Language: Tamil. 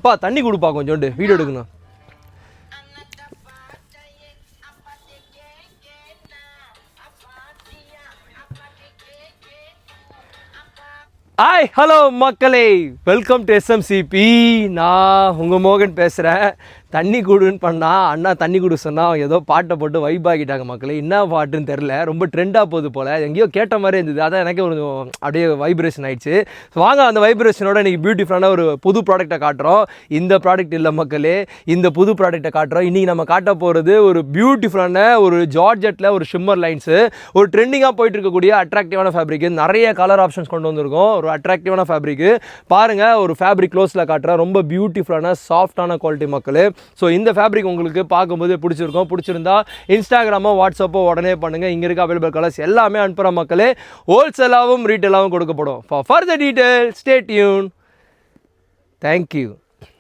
பா தண்ணி கொடுப்பா கொஞ்சோண்டு வீடியோ எடுக்கணும். ஹாய் ஹலோ மக்களே, வெல்கம் டு எஸ்எம்சிபி. நான் உங்கள் மோகன் பேசுகிறேன். தண்ணி குடுன்னு பண்ணால் அண்ணா தண்ணி குடு சொன்னால் ஏதோ பாட்டை போட்டு வைப் ஆகிட்டாங்க மக்களே. என்ன பாட்டுன்னு தெரில, ரொம்ப ட்ரெண்டாக போகுது போல். எங்கேயோ கேட்ட மாதிரி இருந்தது, அதான் எனக்கு ஒரு அப்படியே வைப்ரேஷன் ஆகிடுச்சு. வாங்க அந்த வைப்ரேஷனோட இன்றைக்கி பியூட்டிஃபுல்லான ஒரு புது ப்ராடக்ட்டை காட்டுறோம். இந்த ப்ராடக்ட் இல்லை மக்களே, இந்த புது ப்ராடக்ட்டை காட்டுறோம். இன்றைக்கி நம்ம காட்ட போகிறது ஒரு பியூட்டிஃபுல்லான ஒரு ஜார்ஜெட்டில் ஒரு ஷிம்மர் லைன்ஸு, ஒரு ட்ரெண்டிங்காக போயிட்டு இருக்கக்கூடிய அட்ராக்டிவான ஃபேப்ரிக்கு. நிறைய கலர் ஆப்ஷன்ஸ் கொண்டு வந்திருக்கோம். ஒரு அட்ராக்டிவான ஃபேப்ரிக்கு பாருங்கள். ஒரு ஃபேப்ரிக் க்ளோஸில் காட்டுறேன். ரொம்ப பியூட்டிஃபுல்லான சாஃப்டான குவாலிட்டி மக்களே. ஸோ இந்த ஃபேப்ரிக் உங்களுக்கு பார்க்கும்போது பிடிச்சிருந்தா இன்ஸ்டாகிராமோ வாட்ஸ்அப்போ உடனே பண்ணுங்கள். இங்கே இருக்க அவைலபிள் கலர்ஸ் எல்லாமே அனுப்புகிற மக்களே. ஹோல்சேலாகவும் ரீட்டெயிலாகவும் கொடுக்கப்படும். For further detail stay tune. Thank you.